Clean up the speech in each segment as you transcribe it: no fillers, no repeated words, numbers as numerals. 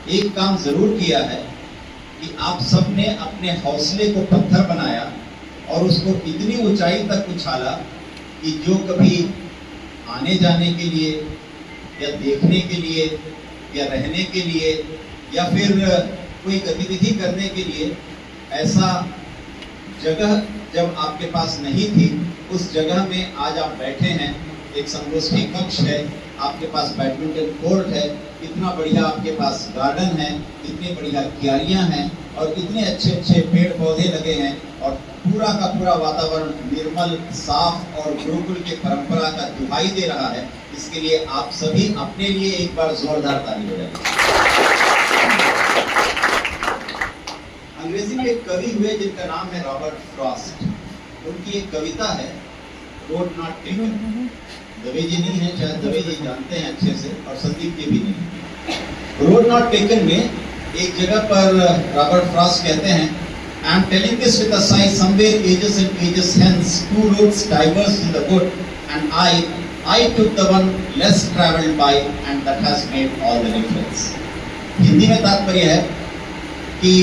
एक काम जरूर किया है कि आप सबने अपने हौसले को पत्थर बनाया और उसको इतनी ऊंचाई तक उछाला कि जो कभी आने जाने के लिए या देखने के लिए या रहने के लिए या फिर कोई गतिविधि करने के लिए ऐसा जगह जब आपके पास नहीं थी, उस जगह में आज आप बैठे हैं। एक संगोष्ठी कक्ष है, आपके पास बैडमिंटन कोर्ट है, इतना बढ़िया आपके पास गार्डन है, इतनी बढ़िया क्यारियां हैं और इतने अच्छे अच्छे पेड़ पौधे लगे हैं और पूरा का पूरा वातावरण निर्मल, साफ और गुरुकुल के परंपरा का दुहाई दे रहा है। इसके लिए आप सभी अपने लिए एक बार जोरदार ताली हो जाए। अंग्रेजी में एक कवि हुए जिनका नाम है रॉबर्ट फ्रॉस्ट। उनकी एक कविता है, रोड नॉट टेकन। दवे जी नहीं है, शायद दवे जी जानते हैं अच्छे से, और संदीप जी भी नहीं। रोड नॉट टेकन में एक जगह पर रॉबर्ट फ्रॉस्ट कहते हैं, I am telling this with a sigh, somewhere ages and ages hence two roads diverged in the wood and I took the one less traveled by and that has made all the difference। Hindi में तात्पर्य है कि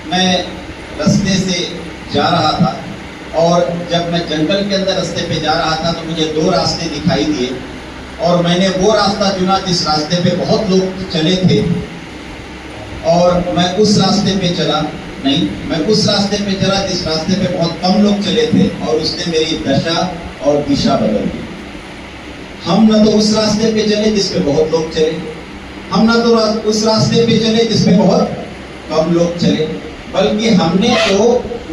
मैं रास्ते से जा रहा था और जब मैं जंगल के अंदर रास्ते पे जा रहा था तो मुझे दो रास्ते दिखाई दिए और मैंने वो रास्ता चुना जिस रास्ते पे बहुत लोग चले थे और मैं उस रास्ते पे चला जिस रास्ते पे बहुत कम लोग चले थे और उसने मेरी दशा और दिशा बदल दी। हम न तो उस रास्ते पे चले जिस पे बहुत लोग चले, हम न तो उस रास्ते पे चले जिस पे बहुत कम लोग चले, बल्कि हमने तो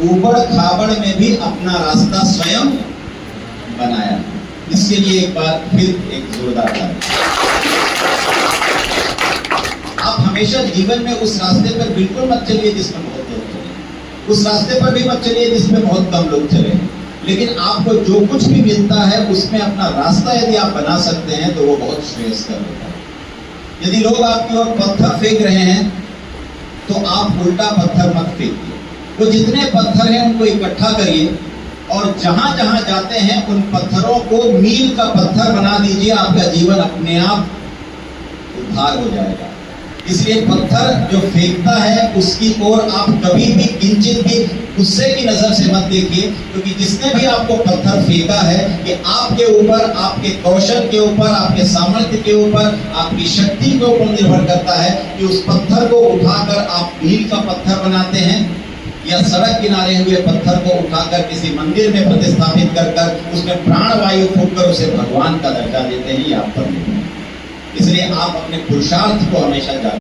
ऊबड़ खाबड़ में भी अपना रास्ता स्वयं बनाया। इसके लिए एक बार फिर एक जोरदार ताली। आप हमेशा जीवन में उस रास्ते पर बिल्कुल मत चलिए जिसमें बहुत लोग चले, उस रास्ते पर भी मत चलिए जिसमें बहुत कम लोग चले, लेकिन आपको जो कुछ भी मिलता है उसमें अपना रास्ता यदि आप बना सकते हैं तो वो बहुत श्रेयस्कर होता है। यदि लोग आपकी ओर पत्थर फेंक रहे हैं तो आप उल्टा पत्थर मत फेंकिए। वो जितने पत्थर हैं उनको इकट्ठा करिए और जहां जहां जाते हैं उन पत्थरों को मील का पत्थर बना दीजिए। आपका जीवन अपने आप उद्धार हो जाएगा। इसलिए पत्थर जो फेंकता है उसकी ओर आप कभी भी किंचित भी गुस्से की नजर से मत देखिए, क्योंकि जिसने भी आपको पत्थर फेंका है कि आपके ऊपर, आपके कौशल के ऊपर, आपके सामर्थ्य के ऊपर, आपकी शक्ति के ऊपर निर्भर करता है कि उस पत्थर को उठाकर आप मील का पत्थर बनाते हैं या सड़क किनारे हुए पत्थर को उठाकर किसी मंदिर में प्रतिस्थापित कर उसमें प्राण वायु फूंककर उसे भगवान का दर्जा देते हैं। ये आप पर निर्भर है। इसलिए आप अपने पुरुषार्थ को हमेशा जान